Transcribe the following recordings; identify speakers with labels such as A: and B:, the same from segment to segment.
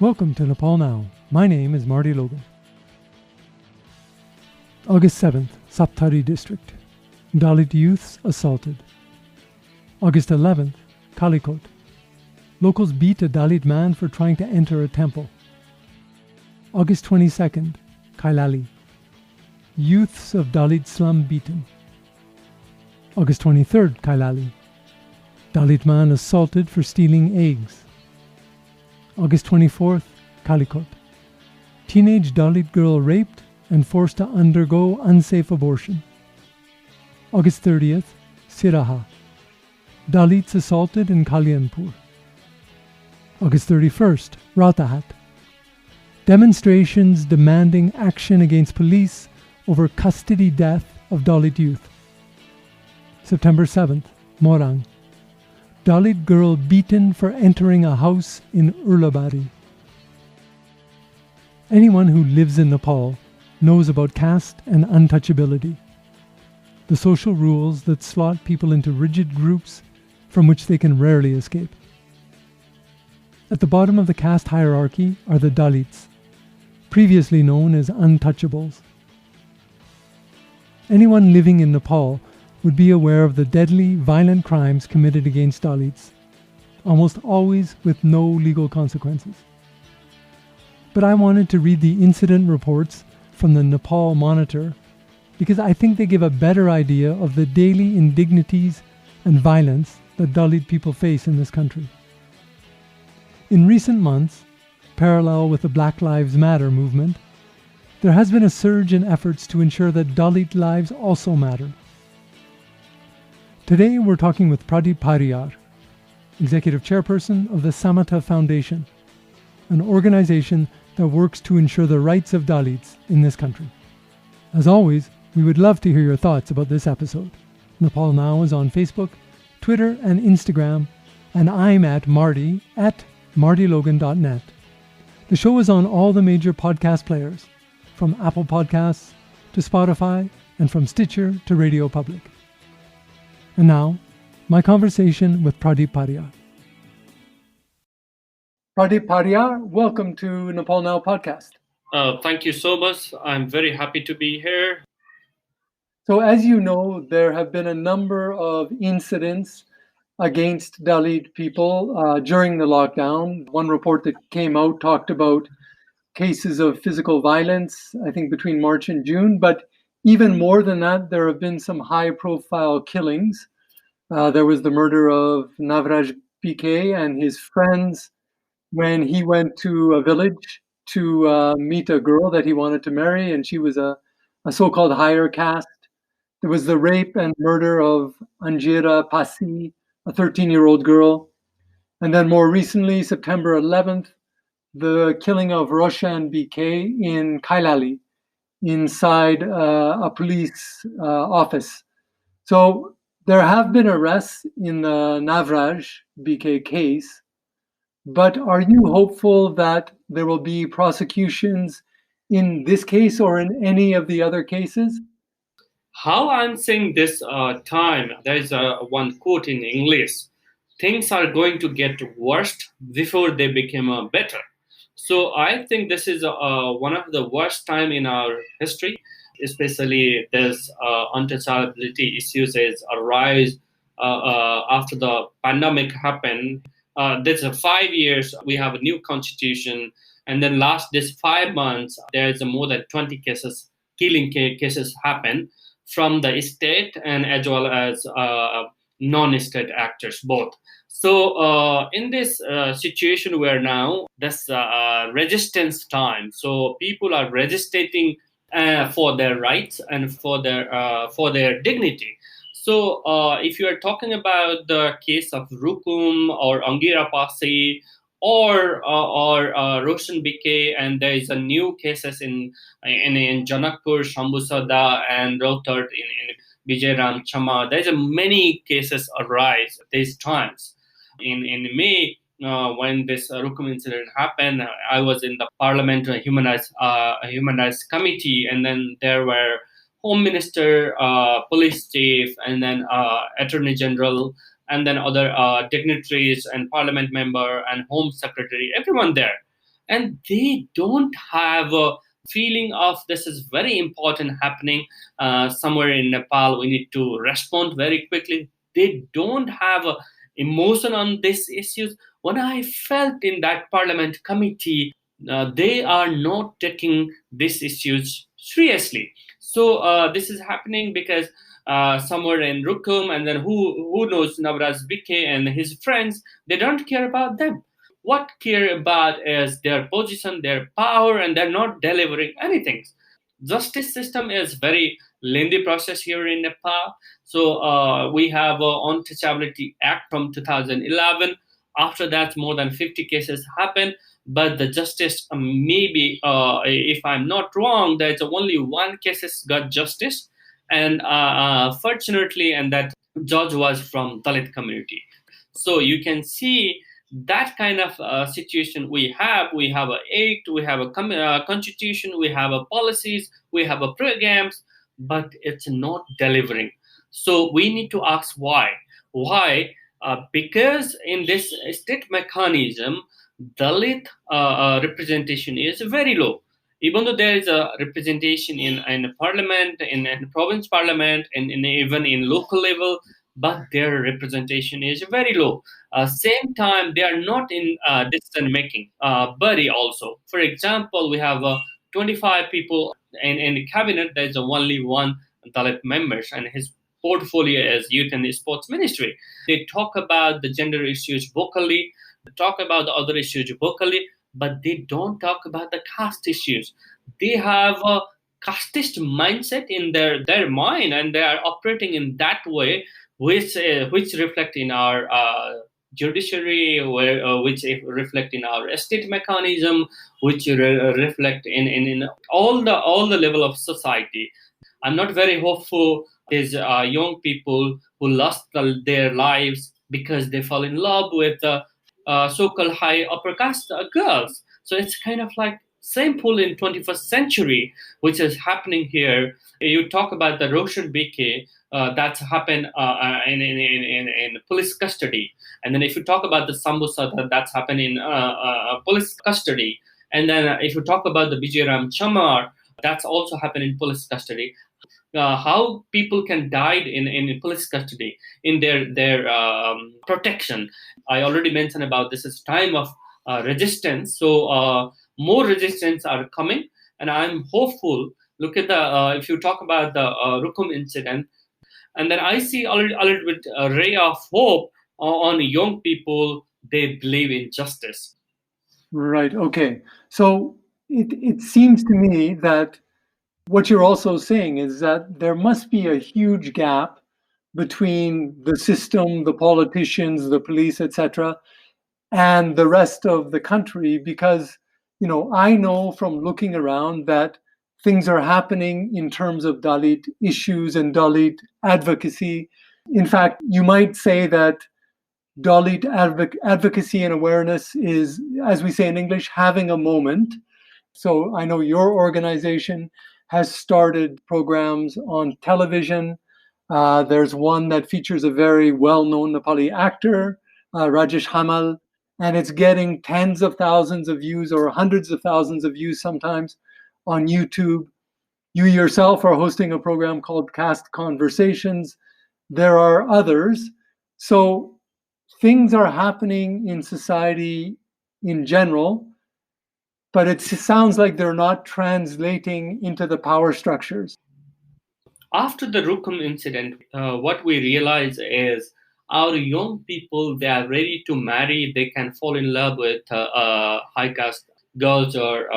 A: Welcome to Nepal Now. My name is Marty Logan. August 7th, Saptari District. Dalit youths assaulted. August 11th, Kalikot. Locals beat a Dalit man for trying to enter a temple. August 22nd, Kailali. Youths of Dalit slum beaten. August 23rd, Kailali. Dalit man assaulted for stealing eggs. August 24th, Kalikot. Teenage Dalit girl raped and forced to undergo unsafe abortion. August 30th, Siraha. Dalits assaulted in Kalyanpur. August 31st, Ratahat. Demonstrations demanding action against police over custody death of Dalit youth. September 7th, Morang. Dalit girl beaten for entering a house in Urlabari. Anyone who lives in Nepal knows about caste and untouchability, the social rules that slot people into rigid groups from which they can rarely escape. At the bottom of the caste hierarchy are the Dalits, previously known as untouchables. Anyone living in Nepal would be aware of the deadly, violent crimes committed against Dalits, almost always with no legal consequences. But I wanted to read the incident reports from the Nepal Monitor because I think they give a better idea of the daily indignities and violence that Dalit people face in this country. In recent months, parallel with the Black Lives Matter movement, there has been a surge in efforts to ensure that Dalit lives also matter. Today we're talking with Pradip Pariyar, Executive Chairperson of the Samata Foundation, an organization that works to ensure the rights of Dalits in this country. As always, we would love to hear your thoughts about this episode. Nepal Now is on Facebook, Twitter, and Instagram, and I'm at martylogan.net. The show is on all the major podcast players, from Apple Podcasts to Spotify, and from Stitcher to Radio Public. And now, my conversation with Pradip Pariyar. Pradip Pariyar, welcome to Nepal Now podcast.
B: Thank you so much. I'm very happy to be here.
A: So as you know, there have been a number of incidents against Dalit people during the lockdown. One report that came out talked about cases of physical violence, I think between March and June, but even more than that, there have been some high-profile killings. There was the murder of Navraj PK and his friends when he went to a village to meet a girl that he wanted to marry, and she was a so-called higher caste. There was the rape and murder of Anjira Pasi, a 13-year-old girl. And then more recently, September 11th, the killing of Roshan BK in Kailali, inside a police office. So there have been arrests in the Navraj BK case, but are you hopeful that there will be prosecutions in this case or in any of the other cases?
B: How I'm saying this time, there is one quote in English: things are going to get worse before they become better. So I think this is one of the worst time in our history, especially this untouchability issues has arise after the pandemic happened. This 5 years, we have a new constitution, and then this 5 months, there is more than 20 cases, killing cases happen from the state and as well as non-state actors both. So in this situation where now this resistance time, so people are resisting for their rights and for their dignity. So if you are talking about the case of Rukum or Angira Pasi or Roshan BK, and there is a new cases in Janakpur, Shambhusada, and Rohtard in Vijayram Chama. There's many cases arise these times. In May, when this Rukum incident happened, I was in the Parliament Human Rights Committee, and then there were Home Minister, Police Chief, and then Attorney General, and then other dignitaries and Parliament member and Home Secretary, everyone there. and they don't have a feeling of this is very important happening somewhere in Nepal. We need to respond very quickly. They don't have a emotion on these issues. When I felt in that parliament committee, they are not taking these issues seriously. So this is happening because somewhere in Rukum, and then who knows Navraj Bike and his friends, they don't care about them. What care about is their position, their power, and they're not delivering anything. Justice system is very lengthy process here in Nepal. So we have Untouchability Act from 2011. After that, more than 50 cases happen, but the justice maybe, if I'm not wrong, there's only one cases got justice, and fortunately, and that judge was from Dalit community. So you can see that kind of situation we have. We have a act, we have a constitution, we have a policies, we have a programs, but it's not delivering. So we need to ask why. Because in this state mechanism, Dalit representation is very low. Even though there is a representation in parliament, in province parliament, and even in local level, but their representation is very low. Same time, they are not in decision making body also. For example, we have 25 people in the cabinet. There's only one Dalit members, and his portfolio is youth and sports ministry. They talk about the gender issues vocally, talk about the other issues vocally, but they don't talk about the caste issues. They have a casteist mindset in their mind, and they are operating in that way, which reflect in our judiciary, which reflect in our state mechanism, which reflect in all the level of society. I'm not very hopeful. There's young people who lost their lives because they fall in love with so-called high upper caste girls. So it's kind of like same pool in 21st century, which is happening here. You talk about the Roshan BK, that's happened in police custody. And then if you talk about the Sambusa, that's happened in police custody. And then if you talk about the Bijiram Chamar, that's also happened in police custody. How people can die in police custody in their protection. I already mentioned about this is time of resistance. So more resistance are coming, and I'm hopeful. Look at the if you talk about the Rukum incident, and then I see a little bit a ray of hope on young people. They believe in justice.
A: Right. Okay. So it seems to me that what you're also saying is that there must be a huge gap between the system, the politicians, the police, etc., and the rest of the country, because I know from looking around that things are happening in terms of Dalit issues and Dalit advocacy. In fact, you might say that Dalit advocacy and awareness is, as we say in English, having a moment. So I know your organization has started programs on television. There's one that features a very well-known Nepali actor, Rajesh Hamal, and it's getting tens of thousands of views or hundreds of thousands of views sometimes on YouTube. You yourself are hosting a program called Caste Conversations. There are others. So things are happening in society in general, but it sounds like they're not translating into the power structures.
B: After the Rukum incident, what we realize is our young people, they are ready to marry. They can fall in love with high caste girls or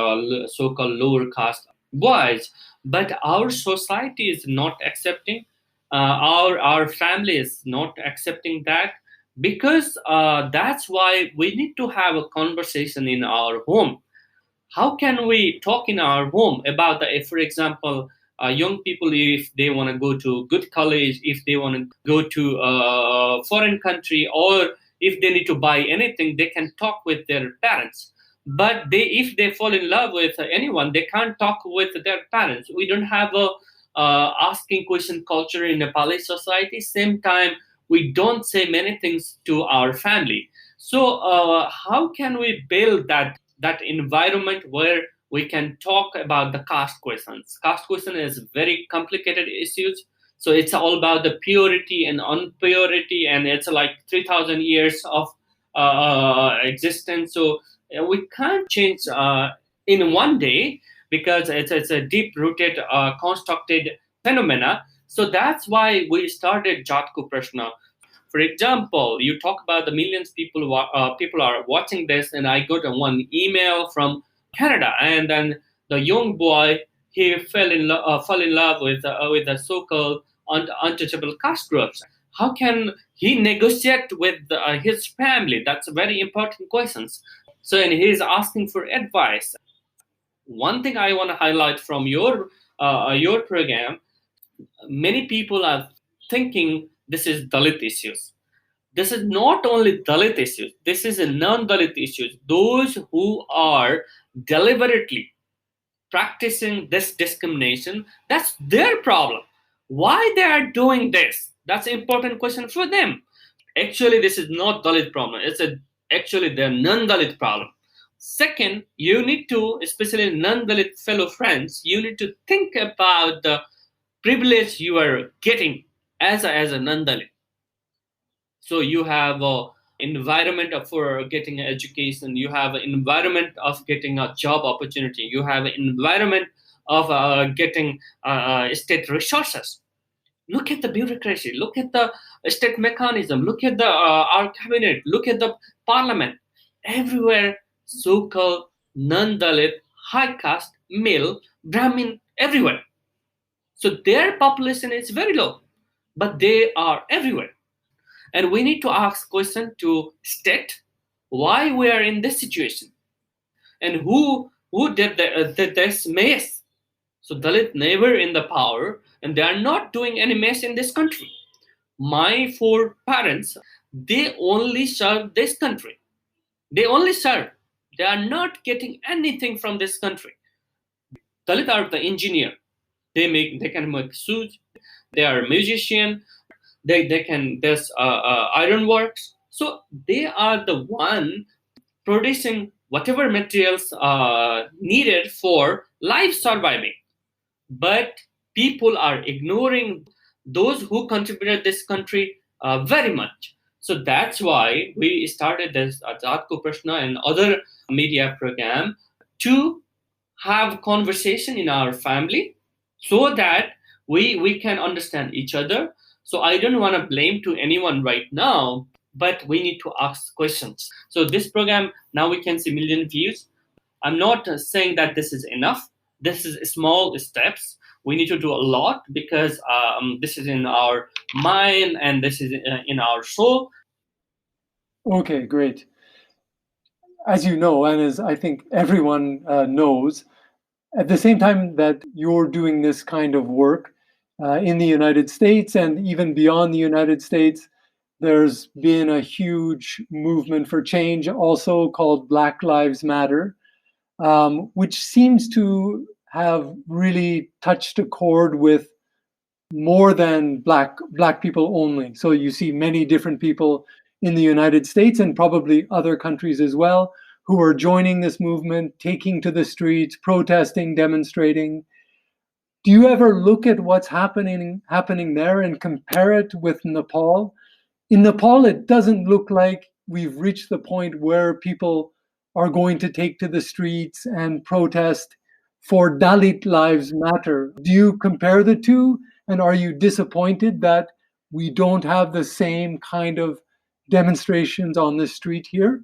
B: so-called lower caste boys. But our society is not accepting. Our family is not accepting that, because that's why we need to have a conversation in our home. How can we talk in our home about the, if for example, young people, if they want to go to good college, if they want to go to a foreign country, or if they need to buy anything, they can talk with their parents. But if they fall in love with anyone, they can't talk with their parents. We don't have a asking question culture in Nepali society. Same time, we don't say many things to our family. So how can we build that that environment where we can talk about the caste questions. Caste question is very complicated issues. So it's all about the purity and unpurity, and it's like 3,000 years of existence. So we can't change in one day, because it's a deep rooted, constructed phenomena. So that's why we started Jatku Prashna. For example, you talk about the millions people people are watching this, and I got one email from Canada, and then the young boy, he fell in love with the so-called untouchable caste groups. How can he negotiate with his family? That's a very important question. So, and he's asking for advice. One thing I want to highlight from your program, many people are thinking this is Dalit issues. This is not only Dalit issues, this is a non-Dalit issues. Those who are deliberately practicing this discrimination, that's their problem. Why they are doing this? That's an important question for them. Actually, this is not Dalit problem. It's actually their non-Dalit problem. Second, you need to, especially non-Dalit fellow friends, you need to think about the privilege you are getting as a non-Dalit. So you have a environment for getting an education, you have an environment of getting a job opportunity, you have an environment of getting state resources. Look at the bureaucracy, look at the state mechanism, look at the our cabinet, look at the parliament. Everywhere, so-called non-Dalit, high caste, male, Brahmin, everywhere. So their population is very low, but they are everywhere. And we need to ask question to state why we are in this situation, and who did this mess. So Dalit never in the power, and they are not doing any mess in this country. My four parents, they only serve this country. They only serve. They are not getting anything from this country. Dalit are the engineer. They can make shoes. They are a musician. They can there's ironworks. So they are the one producing whatever materials needed for life surviving. But people are ignoring those who contributed this country very much. So that's why we started this Azad Prashna and other media program to have conversation in our family, so that we can understand each other. So I don't want to blame to anyone right now, but we need to ask questions. So this program, now we can see million views. I'm not saying that this is enough. This is small steps. We need to do a lot, because this is in our mind and this is in our soul.
A: Okay, great. As you know, and as I think everyone knows, at the same time that you're doing this kind of work in the United States and even beyond the United States, there's been a huge movement for change also called Black Lives Matter, which seems to have really touched a chord with more than black people only. So you see many different people in the United States and probably other countries as well who are joining this movement, taking to the streets, protesting, demonstrating. Do you ever look at what's happening there and compare it with Nepal? In Nepal, it doesn't look like we've reached the point where people are going to take to the streets and protest for Dalit Lives Matter. Do you compare the two? And are you disappointed that we don't have the same kind of demonstrations on the street here?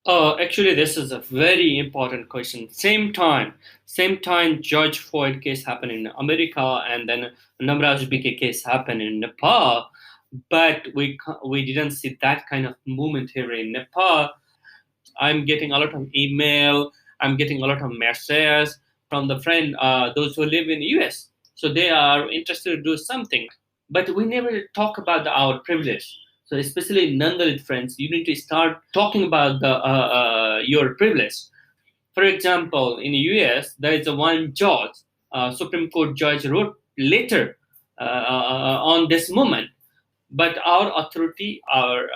B: Actually, this is a very important question. Same time, George Floyd case happened in America, and then Namraj BK case happened in Nepal. But we didn't see that kind of movement here in Nepal. I'm getting a lot of email. I'm getting a lot of messages from the friend, those who live in US. So they are interested to do something, but we never talk about our privilege. So especially non-Dalit friends, you need to start talking about the your privilege. For example, in the US, there is a one judge, Supreme Court judge, wrote letter on this moment. But our authority, our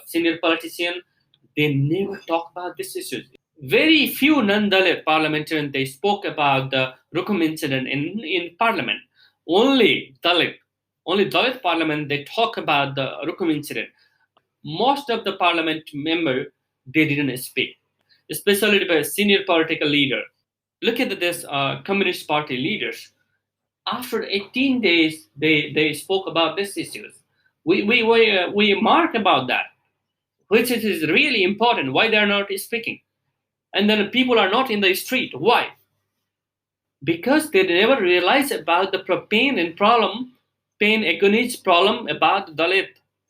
B: senior politician, they never talk about this issue. Very few non-Dalit parliamentarians they spoke about the Rukum incident in parliament. Only Dalit, only Dalit parliament they talk about the Rukum incident. Most of the parliament member they didn't speak, especially the senior political leader. Look at this Communist Party leaders. After 18 days, they spoke about these issues. We mark about that, which is really important. Why they are not speaking? And then people are not in the street. Why? Because they never realize about the pain and problem, pain agonist problem about Dalit,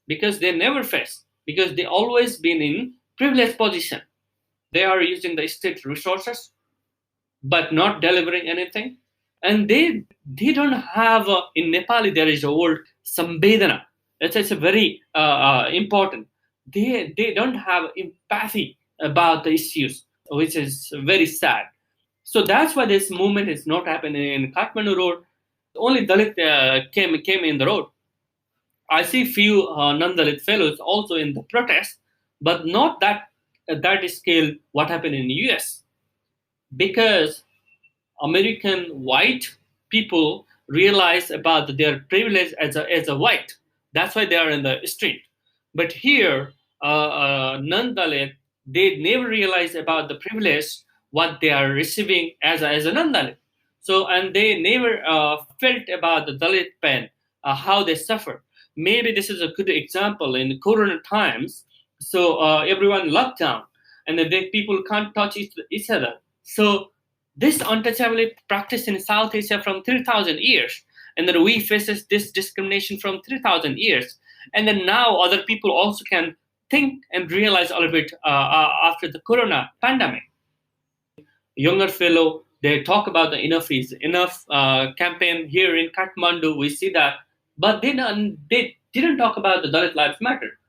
B: because they never face, because they always been in privileged position. They are using the state resources, but not delivering anything. And they don't have in Nepali there is a word sambedana. It's a very important. They don't have empathy about the issues, which is very sad. So that's why this movement is not happening in Kathmandu Road. Only Dalit came in the road. I see few non-Dalit fellows also in the protest, but not that scale what happened in the US, because American white people realize about their privilege as a white. That's why they are in the street. But here, non-Dalit, they never realize about the privilege what they are receiving as a non-Dalit. So, and they never felt about the Dalit pain, how they suffer. Maybe this is a good example in Corona times. So everyone locked down, and then people can't touch each other. So this untouchability practiced in South Asia from 3,000 years, and then we faces this discrimination from 3,000 years, and then now other people also can think and realize a little bit after the Corona pandemic. Younger fellow, they talk about the enough is enough campaign here in Kathmandu. We see that, but they didn't talk about the Dalit lives matter.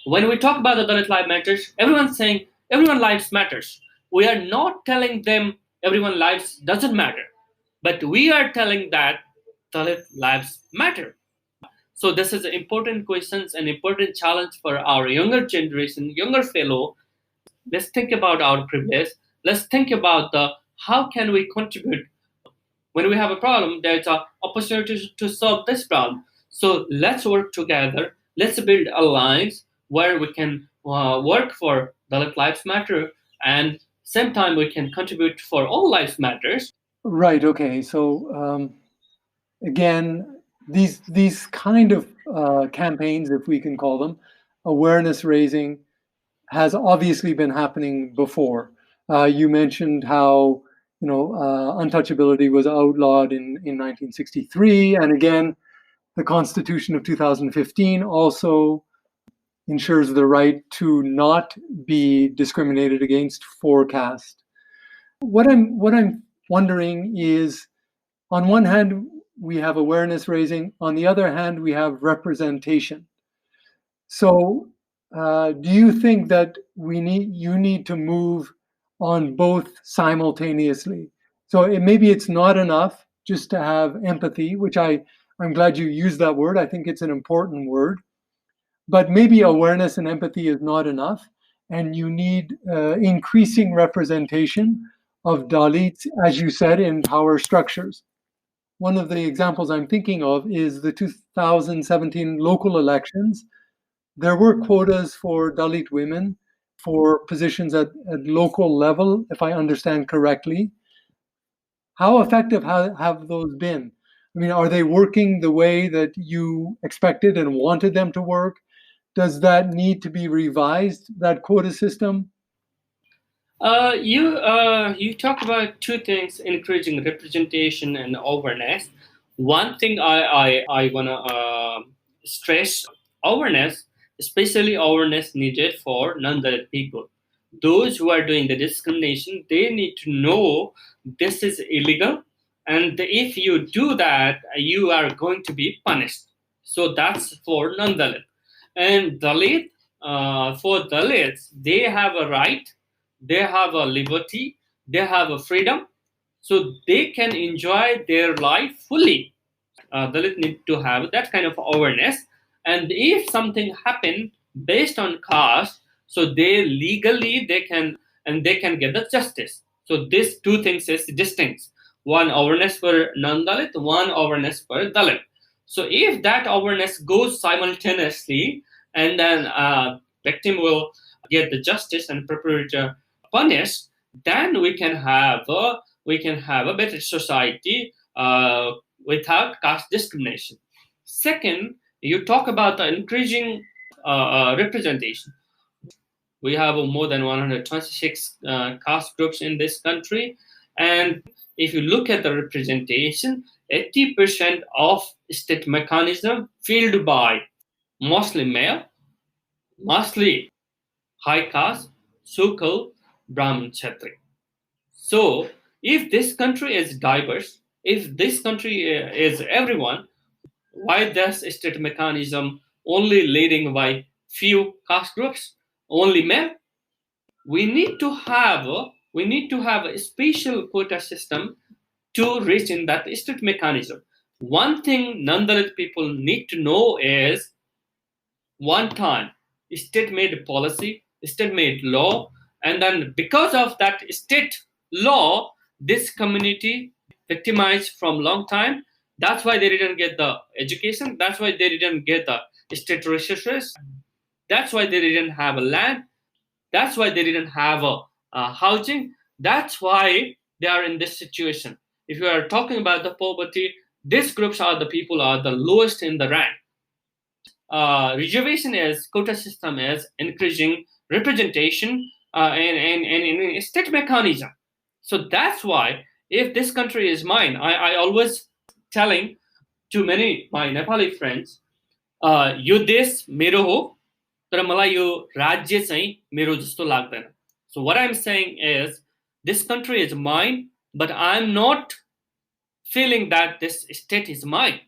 B: When we talk about the Dalit life matters, everyone's saying everyone lives matters. We are not telling them everyone lives doesn't matter, but we are telling that Dalit lives matter. So this is important questions and important challenge for our younger generation, younger fellow. Let's think about our privilege. Let's think about the how can we contribute when we have a problem. There's an opportunity to solve this problem. So let's work together. Let's build alliance where we can work for Dalit Lives Matter, and same time we can contribute for all lives matters.
A: Right. Okay. So again, these kind of campaigns, if we can call them, awareness raising, has obviously been happening before. You mentioned how untouchability was outlawed in 1963, and again, the Constitution of 2015 also ensures the right to not be discriminated against for caste. What I'm wondering is, on one hand, we have awareness raising. On the other hand, we have representation. So, do you think that you need to move on both simultaneously? So maybe it's not enough just to have empathy, which I'm glad you used that word. I think it's an important word. But maybe awareness and empathy is not enough, and you need increasing representation of Dalits, as you said, in power structures. One of the examples I'm thinking of is the 2017 local elections. There were quotas for Dalit women for positions at local level, if I understand correctly. How effective have those been? I mean, are they working the way that you expected and wanted them to work? Does that need to be revised, that quota system?
B: You talk about two things: encouraging representation and awareness. One thing I wanna stress: awareness, especially awareness needed for non-Dalit people. Those who are doing the discrimination, they need to know this is illegal, and if you do that, you are going to be punished. So that's for non-Dalit. And Dalit, for Dalits, they have a right, they have a liberty, they have a freedom, so they can enjoy their life fully. Dalit need to have that kind of awareness, and if something happen based on caste, so they legally they can and they can get the justice. So these two things is distinct. One awareness for non-Dalit, one awareness for Dalit. So if that awareness goes simultaneously, and then victim will get the justice and perpetrator punished, then we can have a better society without caste discrimination. Second, you talk about the increasing representation. We have more than 126 caste groups in this country, and if you look at the representation, 80% of state mechanism filled by mostly male, mostly high caste, so-called Brahmin Kshatri. So, if this country is diverse, if this country is everyone, why does state mechanism only leading by few caste groups, only men? We need to have a special quota system to reach in that state mechanism. One thing non-Dalit people need to know is one time state made policy, state made law, and then because of that state law, this community victimized from long time. That's why they didn't get the education. That's why they didn't get the state resources. That's why they didn't have a land. That's why they didn't have a housing. That's why they are in this situation. If you are talking about the poverty, these groups are the people are the lowest in the rank. Reservation is quota system is increasing representation and in state mechanism. So that's why if this country is mine, I always telling to many my Nepali friends, यो देश मेरो हो तर मलाई यो राज्य चाहिँ मेरो जस्तो लाग्दैन. So what I'm saying is this country is mine, but I'm not feeling that this state is mine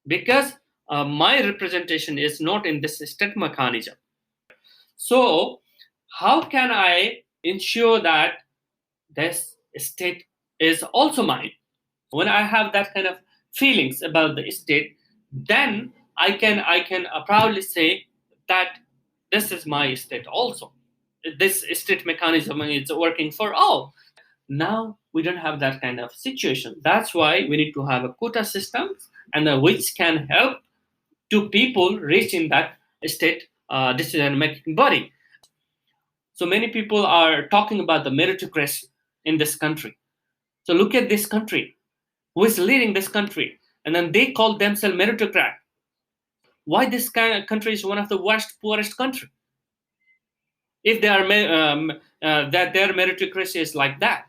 B: because my representation is not in this state mechanism. So how can I ensure that this state is also mine? When I have that kind of feelings about the state, then I can proudly say that this is my state also. This state mechanism is working for all. Now we don't have that kind of situation. That's why we need to have a quota system, and which can help to people reaching that state decision-making body. So many people are talking about the meritocracy in this country. So look at this country. Who is leading this country? And then they call themselves meritocrat. Why this kind of country is one of the worst, poorest country? If they are that their meritocracy is like that.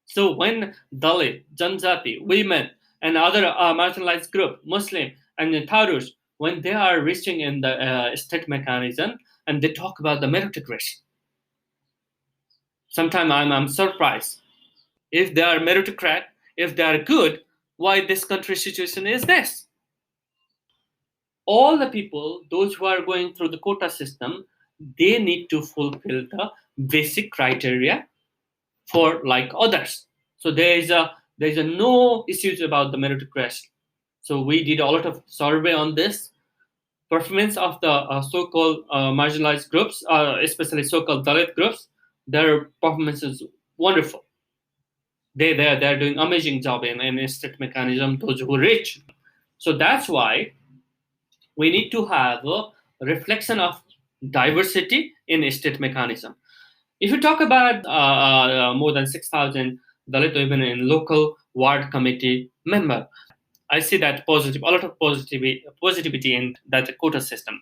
B: So when Dalit, Janjati, women, and other marginalized group, Muslim and the Tharus, when they are reaching in the state mechanism and they talk about the meritocracy, sometimes I'm surprised. If they are meritocrat, if they are good, why this country situation is this? All the people, those who are going through the quota system, they need to fulfill the basic criteria for like others. So there is a no issues about the meritocracy. So we did a lot of survey on this. Performance of the so-called marginalized groups, especially so-called Dalit groups, their performance is wonderful. They're doing amazing job in state mechanism, those who reach. So that's why we need to have a reflection of diversity in state mechanism. If you talk about more than 6,000 Dalit women in local ward committee member, I see that a lot of positivity in that quota system.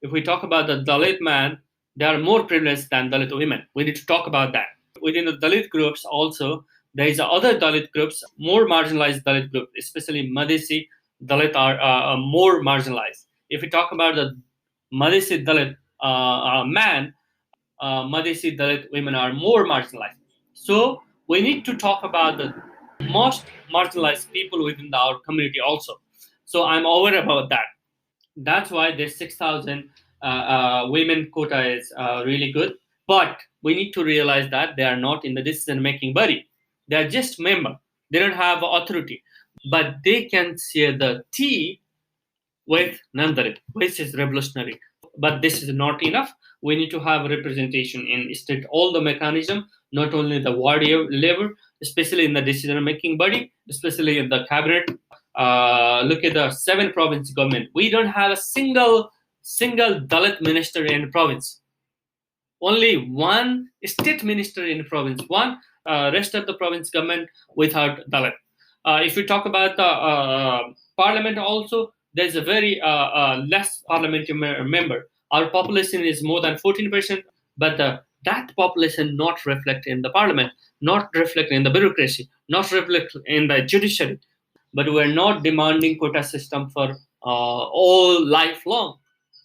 B: If we talk about the Dalit man, they are more privileged than Dalit women. We need to talk about that. Within the Dalit groups also, there is other Dalit groups, more marginalized Dalit group, especially Madhesi Dalit are more marginalized. If we talk about the Madhesi Dalit man, Madhesi Dalit women are more marginalized. So we need to talk about the most marginalized people within our community also. So I'm aware about that. That's why this 6,000 women quota is really good. But we need to realize that they are not in the decision-making body. They are just member. They don't have authority. But they can share the tea with non-Dalit, which is revolutionary. But this is not enough. We need to have representation in state all the mechanism, not only the ward level, especially in the decision making body, especially in the cabinet. Look at the 7 province government. We don't have a single Dalit minister in province. Only one state minister in the province. One rest of the province government without Dalit. If we talk about the parliament, also there's a very less parliamentary member. Our population is more than 14%, but that population not reflect in the parliament, not reflect in the bureaucracy, not reflect in the judiciary. But we're not demanding quota system for all lifelong.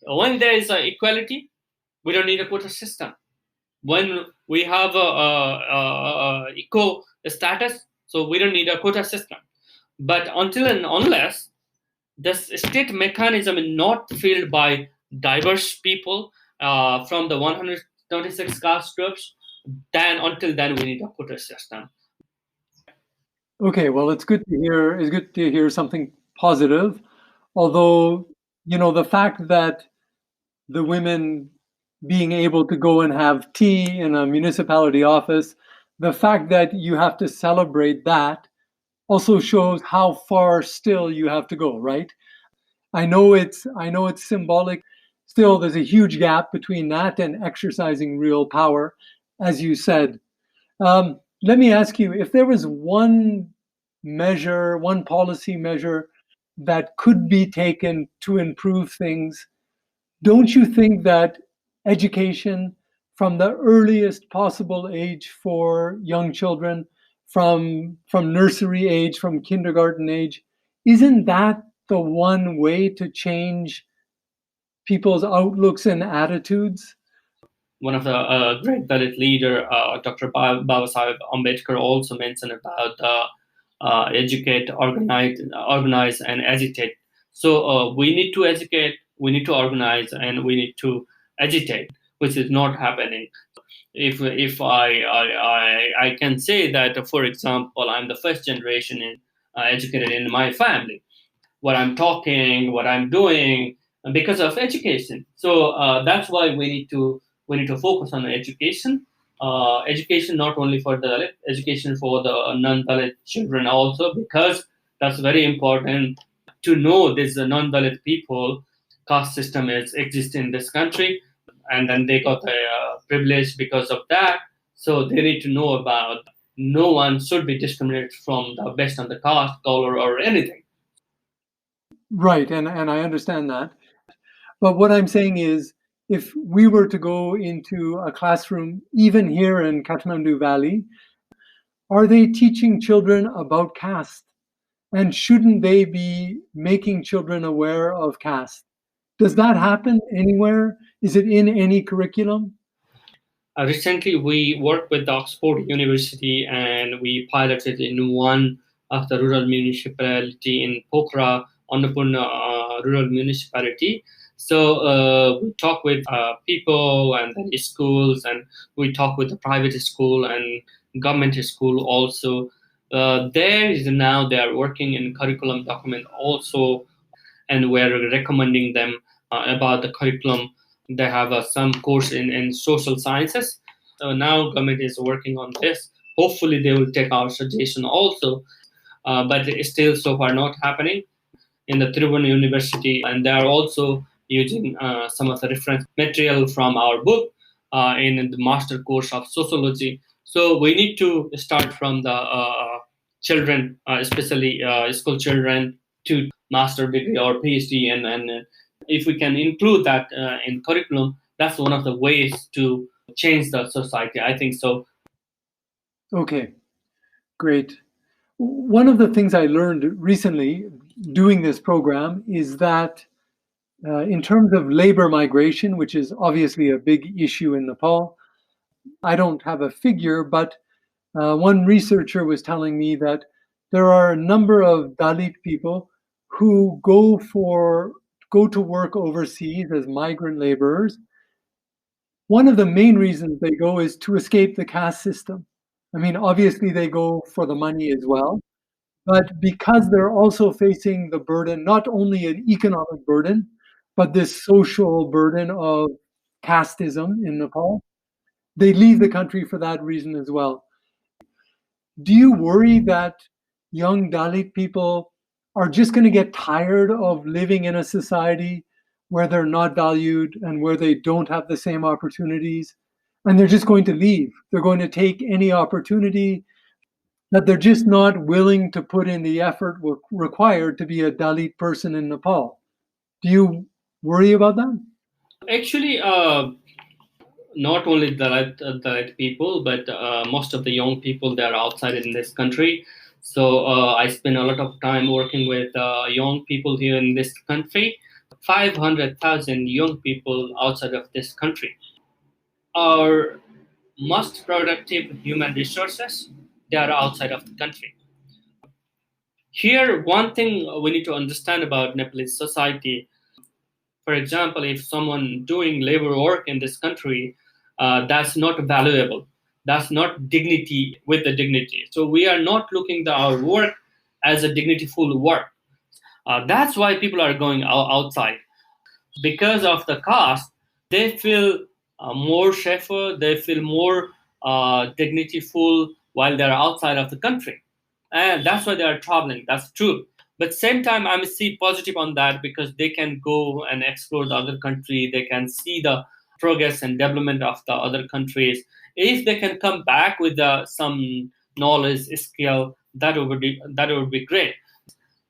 B: When there is equality, we don't need a quota system. When we have eco status, so we don't need a quota system. But until and unless this state mechanism is not filled by diverse people from the 126 caste groups, then until then we need a quota system.
A: Okay, well, it's good to hear. It's good to hear something positive. Although, the fact that the women being able to go and have tea in a municipality office, the fact that you have to celebrate that also shows how far still you have to go, right? I know it's symbolic. Still, there's a huge gap between that and exercising real power, as you said. Let me ask you, if there was one measure, one policy measure that could be taken to improve things, don't you think that education from the earliest possible age for young children, from nursery age, from kindergarten age, isn't that the one way to change people's outlooks and attitudes?
B: One of the great Dalit leader, Dr. Babasaheb Ambedkar, also mentioned about educate, organize, and agitate. So we need to educate, we need to organize, and we need to agitate, which is not happening. If I can say that, for example, I'm the first generation educated in my family. What I'm talking, what I'm doing, because of education. So that's why we need to focus on education. Education not only for the Dalit, education for the non-Dalit children also, because that's very important to know this non-Dalit people caste system is exist in this country, and then they got a privilege because of that. So they need to know about no one should be discriminated from the based on the caste, color, or anything.
A: Right, and I understand that. But what I'm saying is, if we were to go into a classroom, even here in Kathmandu Valley, are they teaching children about caste? And shouldn't they be making children aware of caste? Does that happen anywhere? Is it in any curriculum?
B: Recently, we worked with Oxford University and we piloted in one of the rural municipality in Pokhara, Annapurna rural municipality. So we talk with people and then schools, and we talk with the private school and government school also. There is now they are working in curriculum document also, and we're recommending them about the curriculum. They have some course in social sciences. So now government is working on this. Hopefully they will take our suggestion also, but it's still so far not happening in the Tribhuvan University, and they are also using some of the reference material from our book in the master course of sociology. So we need to start from the children, especially school children, to master degree or PhD, and if we can include that in curriculum, that's one of the ways to change the society. I think so.
A: Okay, great. One of the things I learned recently doing this program is that in terms of labor migration, which is obviously a big issue in Nepal, I don't have a figure, but one researcher was telling me that there are a number of Dalit people who go to work overseas as migrant laborers. One of the main reasons they go is to escape the caste system. I mean, obviously they go for the money as well, but because they're also facing the burden, not only an economic burden, but this social burden of casteism in Nepal. They leave the country for that reason as well. Do you worry that young Dalit people are just going to get tired of living in a society where they're not valued and where they don't have the same opportunities? And they're just going to leave. They're going to take any opportunity, that they're just not willing to put in the effort required to be a Dalit person in Nepal. Do you worry about that?
B: Actually, not only Dalit people, but most of the young people that are outside in this country. So I spend a lot of time working with young people here in this country. 500,000 young people outside of this country. Our most productive human resources, they are outside of the country. Here, one thing we need to understand about Nepalese society, for example, if someone doing labor work in this country, that's not valuable. That's not dignity with the dignity. So we are not looking at our work as a dignityful work. That's why people are going outside. Because of the cost, they feel more safer, they feel more dignityful while they're outside of the country. And that's why they are traveling. That's true. But same time, I see positive on that because they can go and explore the other country. They can see the progress and development of the other countries. If they can come back with some knowledge, skill, that would be great.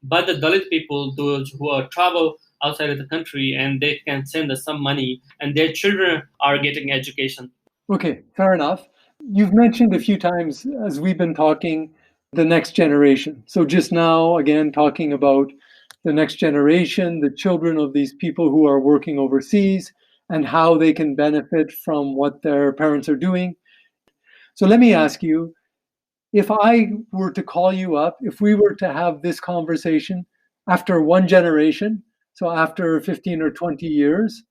B: But the Dalit people, those who are travel outside of the country, and they can send us some money, and their children are getting education.
A: Okay, fair enough. You've mentioned a few times as we've been talking the next generation. So just now, again, talking about the next generation, the children of these people who are working overseas, and how they can benefit from what their parents are doing. So let me ask you, if I were to call you up, if we were to have this conversation after one generation, so after 15 or 20 years,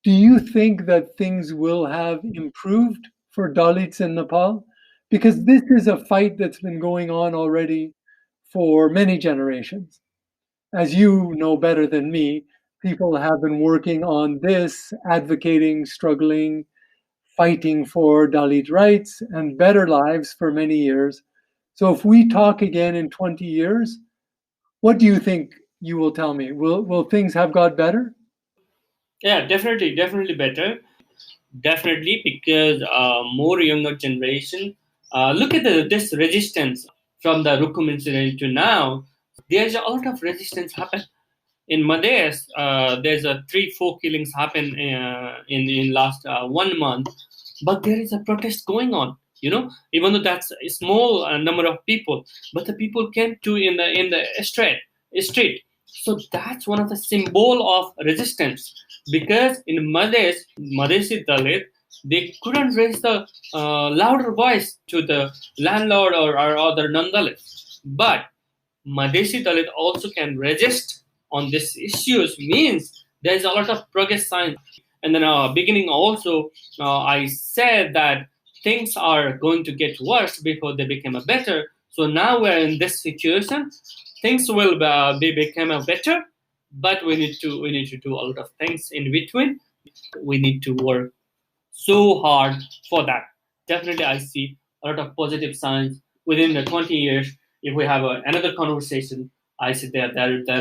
A: do you think that things will have improved for Dalits in Nepal? Because this is a fight that's been going on already for many generations. As you know better than me, people have been working on this, advocating, struggling, fighting for Dalit rights and better lives for many years. So if we talk again in 20 years, what do you think you will tell me? Will things have got better?
B: Yeah, definitely better. Definitely, because more younger generation. Look at this resistance from the Rukum incident to now. There's a lot of resistance happen in Madhes. There's a 3-4 killings happen in last 1 month, but there is a protest going on. Even though that's a small number of people, but the people came to in the street. So that's one of the symbol of resistance, because in Madhesi Dalit, they couldn't raise the louder voice to the landlord or other non-Dalits. But Madhesi Dalit also can resist on these issues, means there is a lot of progress signs. And then beginning also, I said that things are going to get worse before they become a better. So now we're in this situation. Things will be become a better, but we need to do a lot of things in between. We need to work so hard for that. Definitely, I see a lot of positive signs within the 20 years. If we have another conversation, I see there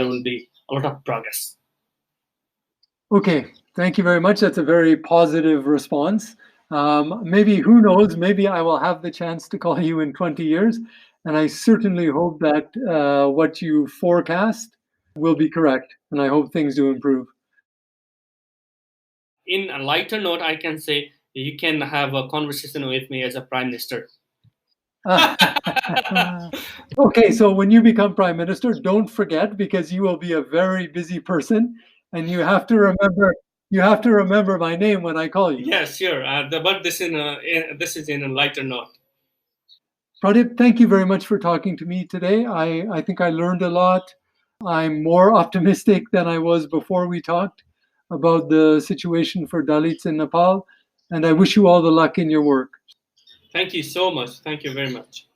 B: will be a lot of progress.
A: Okay, thank you very much. That's a very positive response. Maybe, who knows, maybe I will have the chance to call you in 20 years. And I certainly hope that what you forecast will be correct. And I hope things do improve.
B: In a lighter note, I can say you can have a conversation with me as a prime minister.
A: Okay, so when you become prime minister, don't forget, because you will be a very busy person, and you have to remember my name when I call you.
B: Yeah, sure. But this is in a lighter note.
A: Pradip, thank you very much for talking to me today. I think I learned a lot. I'm more optimistic than I was before we talked about the situation for Dalits in Nepal, and I wish you all the luck in your work.
B: Thank you so much. Thank you very much.